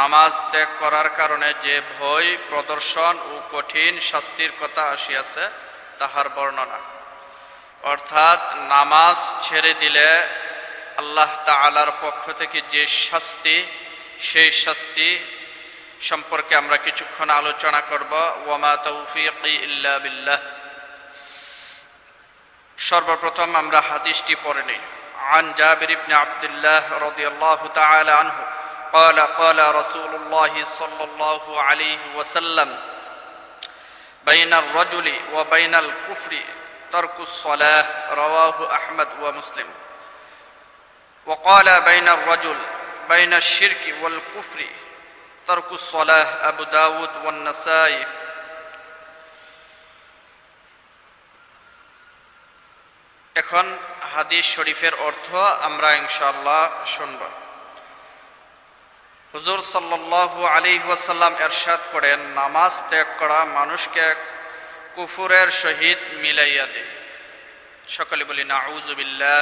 নামাজ ত্যাগ করার কারণে যে ভয় প্রদর্শন ও কঠিন শাস্তির কথা আসিয়াছে তাহার বর্ণনা। অর্থাৎ নামাজ ছেড়ে দিলে আল্লাহ তাআলার পক্ষ থেকে যে শাস্তি, সেই শাস্তি সম্পর্কে আমরা কিছুক্ষণ আলোচনা করব। ওয়ামা তাওফীকি ইল্লা বিল্লাহ। সর্বপ্রথম আমরা হাদিসটি পড়ে নিই। আন জাবির ইবনে আব্দুল্লাহ রাদিয়াল্লাহু তাআলা আনহু قال قال رسول الله صلى الله عليه وسلم بين الرجل وبين الكفر ترك الصلاة رواه أحمد ومسلم وقال بين الرجل بين الشرك والكفر ترك الصلاة أبو داود والنسائي। এখন হাদিস শরীফের অর্থ আমরা ইনশাআল্লাহ শুনব। হুজুর সাল্লাল্লাহু আলাইহি ওয়াসাল্লাম ইরশাদ করেন, নামাজ ত্যাগ করা মানুষকে কুফরের সহিত মিলাইয়া দেয়। সকলে বলি নাউযুবিল্লাহ।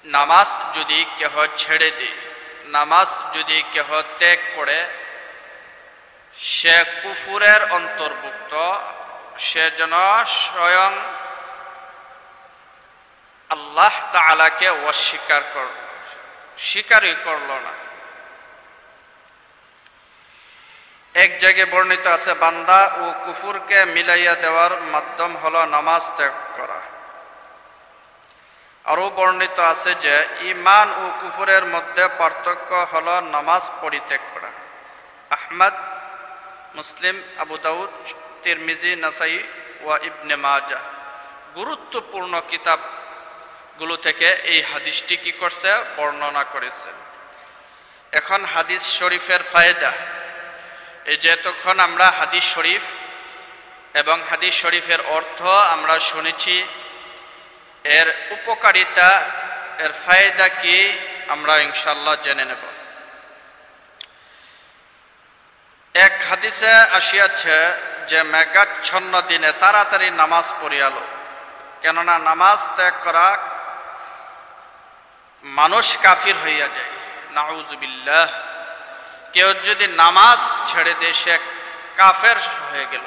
নামাজ যদি কেহ ছেড়ে দেয়, নামাজ যদি কেহ ত্যাগ করে, সে কুফরের অন্তর্ভুক্ত। সে যেন স্বয়ং আল্লাহ তাআলাকে অস্বীকার করল, স্বীকারই করল না। এক জায়গায় বর্ণিত আছে, বান্দা ও কুফরকে মিলাইয়া দেওয়ার মাধ্যম হলো নামাজ ত্যাগ করা। আরো বর্ণিত আছে যে ঈমান ও কুফরের মধ্যে পার্থক্য হলো নামাজ পরিত্যাগ করা। আহমদ, মুসলিম, আবু দাউদ, তিরমিজি, নাসাই ওয়া ইবনে মাজাহ গুরুত্বপূর্ণ কিতাবগুলো থেকে এই হাদিসটি কি করছে, বর্ণনা করেছে। এখন হাদিস শরীফের ফায়দা। এই যে এতক্ষণ আমরা হাদিস শরীফ এবং হাদিস শরীফের অর্থ আমরা শুনেছি, এর উপকারিতা, এর ফায়দা কি আমরা ইনশাআল্লাহ জেনে নেব। এক হাদিসে আসিয়াছে যে মেঘাচ্ছন্ন দিনে তাড়াতাড়ি নামাজ পড়িয়ালো, কেননা নামাজ ত্যাগ করা মানুষ কাফির হইয়া যায়। নাউযুবিল্লাহ। কেউ যদি নামাজ ছেড়ে দেয় সে কাফের হয়ে গেল।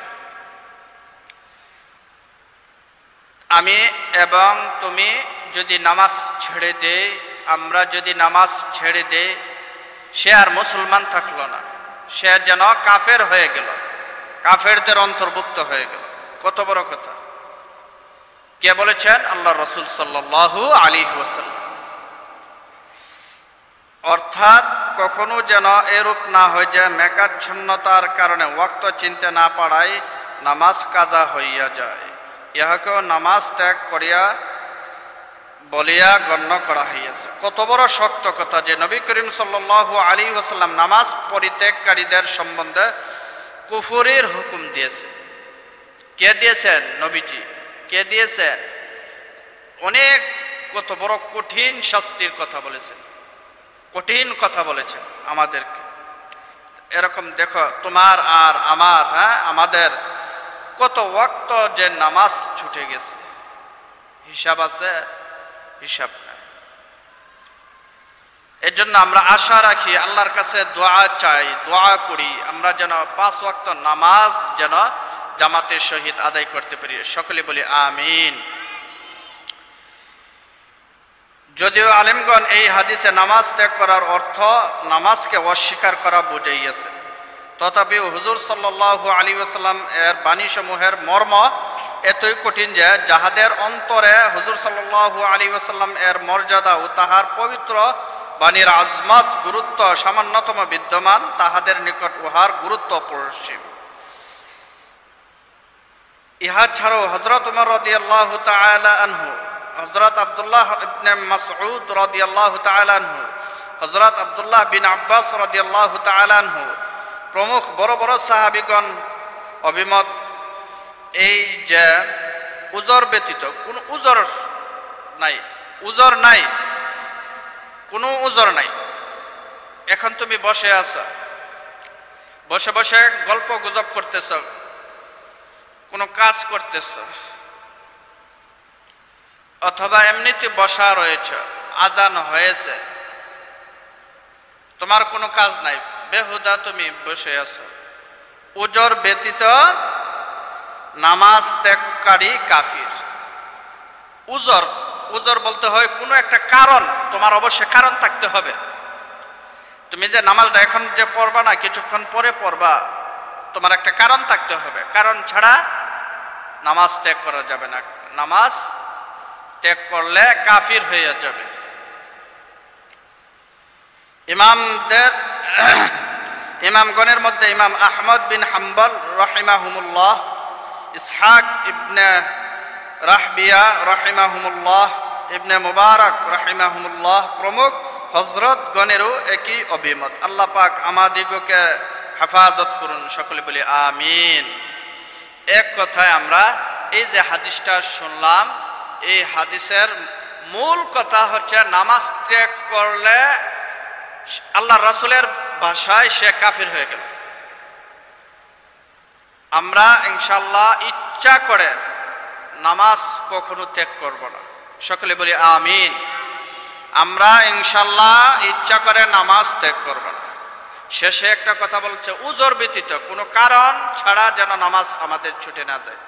আমি এবং তুমি যদি নামাজ ছেড়ে দেই, আমরা যদি নামাজ ছেড়ে দেই, সে আর মুসলমান থাকলো না, সে যেন কাফের হয়ে গেল, কাফেরদের অন্তর্ভুক্ত হয়ে গেল। কত বড় কথা! কে বলেছেন? আল্লাহ রাসূল সাল্লাল্লাহু আলাইহি ওয়াসাল্লাম। অর্থাৎ কখনো যেন এরূপ না হয় যে মেঘাচ্ছন্নতার কারণে ওয়াক্ত চিনতে না পারায় নামাজ কাজা হইয়া যায়, ইহাকেও নামাজ ত্যাগ করিয়া বলিয়া গণ্য করা হইয়াছে। কত বড় শক্ত কথা যে নবী করিম সাল্লাল্লাহু আলাইহি ওয়াসাল্লাম নামাজ পরিত্যাগকারীদের সম্বন্ধে কুফরের হুকুম দিয়েছেন। কে দিয়েছেন? নবীজি। কে দিয়েছেন? অনেক কত বড় কঠিন শাস্তির কথা বলেছেন, কঠিন কথা বলেছেন আমাদেরকে। এরকম দেখো, তোমার আর আমার, আমাদের কত ওয়াক্ত যে নামাজ ছুটে গেছে, হিসাব আছে? হিসাব নাই। এর জন্য আমরা আশা রাখি, আল্লাহর কাছে দোয়া চাই, দোয়া করি আমরা যেন 5 ওয়াক্ত নামাজ যেন জামাতের সহিত আদায় করতে পারি। সকলে বলি আমিন। যদিও আলেমগণ এই হাদিসে নামাজ ত্যাগ করার অর্থ নামাজকে অস্বীকার করা বুঝাইয়াছেন, তথাপিও হুজুর সাল্লাল্লাহু আলাইহি ওয়াসাল্লাম এর বাণীসমূহের মর্ম এতই কঠিন যে যাহাদের অন্তরে হুজুর সাল্লাল্লাহু আলাইহি ওয়াসাল্লাম এর মর্যাদা ও তাহার পবিত্র বাণীর আজমত, গুরুত্ব সামান্যতম বিদ্যমান, তাহাদের নিকট উহার গুরুত্ব অপরিসীম। ইহা ছাড়াও হযরত ওমর রাদিয়াল্লাহু তাআলা আনহু, হযরত আব্দুল্লাহ ইবনে মাসউদ রাদিয়াল্লাহু তাআলা আনহু, হযরত আব্দুল্লাহ বিন আব্বাস রাদিয়াল্লাহু তাআলা আনহু প্রমুখ বড় বড় সাহাবীগণ অভিমত এই যে উজর ব্যতীত কোন উজর নাই, উজর নাই, কোনো উজর নাই। এখন তুমি বসে আছো, বসে বসে গল্প গুজব করতেছ, কোনো কাজ করতেছ, অথবা এমনিতে বসা রয়েছে, আজান হয়েছে, তোমার কোনো কাজ নাই, বেহুদা তুমি বসে আছো, উজর ব্যতীত নামাজ ত্যাগকারী কাফির। উজর, উজর বলতে হয় কোনো একটা কারণ, তোমার অবশ্যই কারণ থাকতে হবে। তুমি যে নামাজটা এখন যে পড়বা না, কিছুক্ষণ পরে পড়বা, তোমার একটা কারণ থাকতে হবে, কারণ ছাড়া নামাজ ত্যাগ করা যাবে না। নামাজ ত্যাগ করলে কাফির হয়ে যাবে। ইমামগণের মধ্যে ইমাম আহমদ বিন হাম্বল রাহিমাহুমুল্লাহ, ইসহাক ইবনে রাহবিয়া রাহিমাহুমুল্লাহ, ইবনে মুবারক রাহিমাহুমুল্লাহ প্রমুখ হযরত গণেরও একই অভিমত। আল্লাহ পাক আমাদিগকে হেফাজত করুন, সকলে বলি আমিন। এক কথায় আমরা এই যে হাদিসটা শুনলাম, এই হাদিসের মূল কথা হচ্ছে নামাজ ত্যাগ করলে আল্লাহ রাসূলের ভাষায় সে কাফির হয়ে গেল। আমরা ইনশাআল্লাহ ইচ্ছা করে নামাজ কখনো ত্যাগ করব না, সকলে বলি আমিন। আমরা ইনশাআল্লাহ ইচ্ছা করে নামাজ ত্যাগ করব না। শেষে একটা কথা বলছে, উজর ব্যতীত কোনো কারণ ছাড়া যেন নামাজ আমাদের ছুটে না যায়।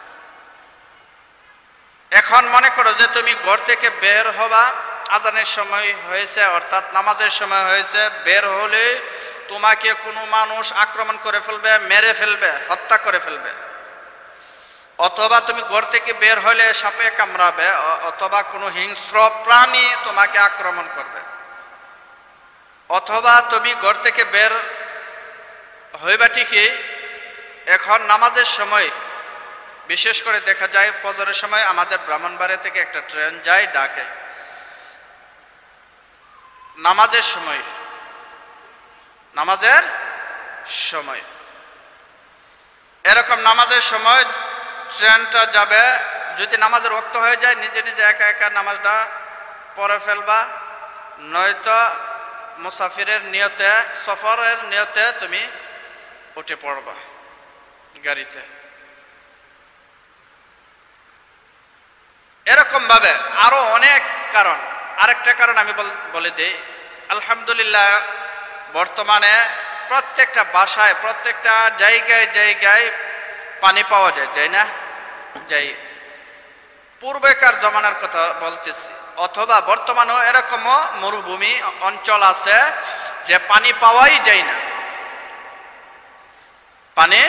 এখন মনে করো যে তুমি ঘর থেকে বের হবা, আজানের সময় হয়েছে অর্থাৎ নামাজের সময় হয়েছে, বের হলে তোমাকে কোনো মানুষ আক্রমণ করে ফেলবে, মেরে ফেলবে, হত্যা করে ফেলবে। অথবা তুমি ঘর থেকে বের হলে সাপে কামড়াবে, অথবা কোনো হিংস্র প্রাণী তোমাকে আক্রমণ করবে। অথবা তুমি ঘর থেকে বের হইবা ঠিকই, এখন নামাজের সময় বিশেষ করে দেখা যায় ফজরের সময় আমাদের ব্রাহ্মণবাড়িয়া থেকে একটা ট্রেন যায় ঢাকায়। নামাজের সময় এরকম নামাজের সময় ট্রেনটা যাবে, যদি নামাজের ওয়াক্ত হয়ে যায় নিজে নিজে একা একা নামাজটা পড়ে ফেলবা, নয়তো মুসাফিরের নিয়তে, সফরের নিয়তে তুমি উঠে পড়বা গাড়িতে। এরকম ভাবে আরো অনেক কারণ। আরেকটা কারণ আমি বলে দিই, আলহামদুলিল্লাহ বর্তমানে প্রত্যেকটা বাসায়, প্রত্যেকটা জায়গায় জায়গায় পানি পাওয়া যায়, যাই না? যাই। পূর্বেকার জমানার কথা বলতেছি, অথবা বর্তমানেও এরকমও মরুভূমি অঞ্চল আছে যে পানি পাওয়াই যায় না, পানি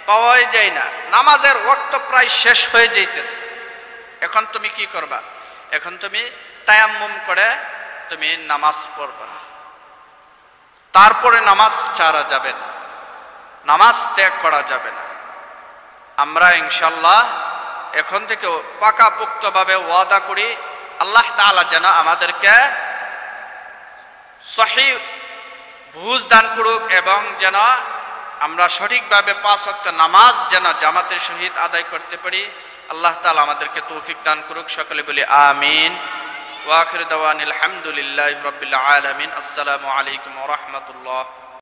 পাওয়াই যায় না। নামাজের ওয়াক্ত প্রায় শেষ হয়ে যাইতেছে। এখন তুমি কি করবা? এখন তুমি তায়াম্মুম করে তুমি নামাজ পড়বা, তারপরে নামাজ ছাড়া যাবে না, নামাজ ত্যাগ করা যাবে না। আমরা ইনশাআল্লাহ এখন থেকে পাকাপোক্তভাবে ওয়াদা করি, আল্লাহ তাআলা যেন আমাদেরকে সহিহ বুঝ দান করুক এবং যেন আমরা সঠিকভাবে 5 ওয়াক্ত নামাজ যেন জামাতের সহিত আদায় করতে পারি। আল্লাহ তাআলা আমাদেরকে তৌফিক দান করুক, সকলে বলি আমিন। ওয়া আখিরু দাওয়ানিল হামদুলিল্লাহি রাব্বিল আলামিন। আসসালামু আলাইকুম ওয়া রাহমাতুল্লাহ।